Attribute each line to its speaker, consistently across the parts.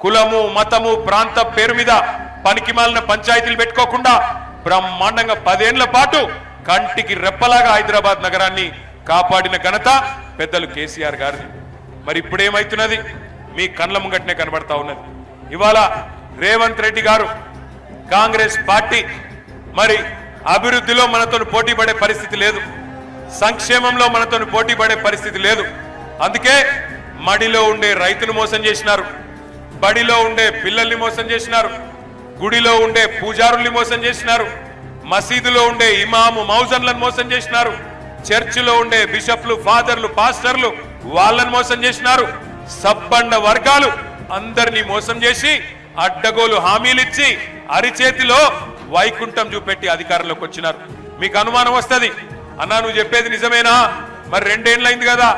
Speaker 1: కులము మతము ప్రాంత పేరు మీద పనికిమాలిన పంచాయతీలు పెట్టుకోకుండా బ్రహ్మాండంగా 10 ఏళ్ల పాటు కంటికి రెప్పలాగా హైదరాబాద్ నగరాన్ని కాపాడిన ఘనత పెద్దలు కేసీఆర్ గారిది. మరి ఇప్పుడేమైతున్నది? మీ కండ్ల ముంగట్నే కనబడతా ఉన్నది. ఇవాళ రేవంత్ రెడ్డి గారు కాంగ్రెస్ పార్టీ మరి అభివృద్ధిలో మనతో పోటీ పడే పరిస్థితి లేదు, సంక్షేమంలో మనతో పోటీ పడే పరిస్థితి లేదు. అందుకే మడిలో ఉండే రైతును మోసం చేసినారు, బడిలో ఉండే పిల్లల్ని మోసం చేసినారు, గుడిలో ఉండే పూజారుల్ని మోసం చేసినారు, మసీదులో ఉండే ఇమాము మౌజన్లను మోసం చేసినారు, చర్చిలో ఉండే బిషప్లు ఫాదర్లు పాస్టర్లు వాళ్ళని మోసం చేసినారు. సబ్బండ వర్గాలు అందరినీ మోసం చేసి అడ్డగోలు హామీలిచ్చి అరిచేతిలో వైకుంఠం చూపెట్టి అధికారంలోకి వచ్చినారు. మీకు అనుమానం వస్తుంది, అన్నా నువ్వు చెప్పేది నిజమేనా? మరి 2 ఏళ్ళైంది కదా,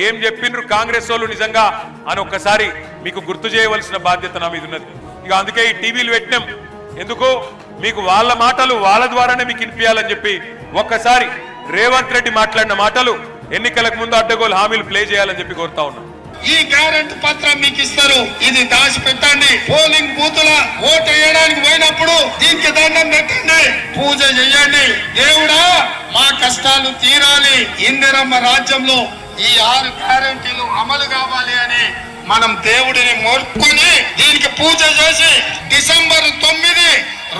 Speaker 1: ఏం చెప్పిండ్రు కాంగ్రెస్ వాళ్ళు నిజంగా అని ఒక్కసారి మీకు గుర్తు చేయవలసిన బాధ్యత నా మీద ఉన్నది. ఇక అందుకే ఈ టీవీలు పెట్టినాం. ఎందుకు? మీకు వాళ్ళ మాటలు వాళ్ళ ద్వారానే మీకు వినిపించాలని చెప్పి ఒక్కసారి రేవంత్ రెడ్డి మాట్లాడిన మాటలు ఎన్నికలకు ముందు అడ్డగోలు హామీలు ప్లే చేయాలని చెప్పి కోరుతా ఉన్నాం.
Speaker 2: ఈ గ్యారెంటీ పత్రం మీకు ఇస్తారు, ఇది దాచి పెట్టండి. పోలింగ్ బూతుల ఓటు వేయడానికి పోయినప్పుడు దీనికి దండం పెట్టండి, పూజ చేయండి. దేవుడా మా కష్టాలు తీరాలి, ఇందిరమ్మ రాజ్యంలో ఈ 6 గ్యారెంటీలు అమలు కావాలి అని మనం దేవుడిని మొక్కుని దీనికి పూజ చేసి డిసెంబర్ 9,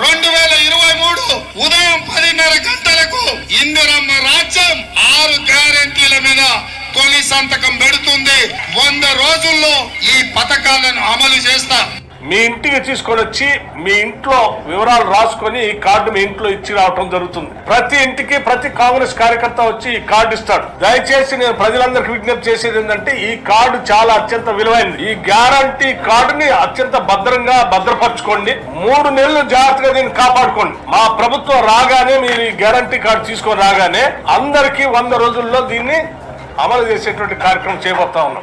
Speaker 2: 2023 ఉదయం 10:30 గంటలకు ఇందిరమ్మ రాజ్యం 6 గ్యారెంటీల మీద తొలి సంతకం పెడుతుంది. 100 రోజుల్లో ఈ పథకాలను అమలు చేస్తా.
Speaker 3: మీ ఇంటికి తీసుకొని వచ్చి మీ ఇంట్లో వివరాలు రాసుకొని ఈ కార్డు మీ ఇంట్లో ఇచ్చి రావటం జరుగుతుంది. ప్రతి ఇంటికి ప్రతి కాంగ్రెస్ కార్యకర్త వచ్చి ఈ కార్డు ఇస్తాడు. దయచేసి నేను ప్రజలందరికీ విజ్ఞప్తి చేసేది ఏంటంటే ఈ కార్డు చాలా అత్యంత విలువైనది. ఈ గ్యారంటీ కార్డుని అత్యంత భద్రంగా భద్రపరచుకోండి. 3 నెలలు జాగ్రత్తగా దీన్ని కాపాడుకోండి. మా ప్రభుత్వం రాగానే మీరు ఈ గ్యారంటీ కార్డు తీసుకొని రాగానే అందరికీ 100 రోజుల్లో దీన్ని అమలు చేసేటువంటి కార్యక్రమం చేయబోతా ఉన్నాం.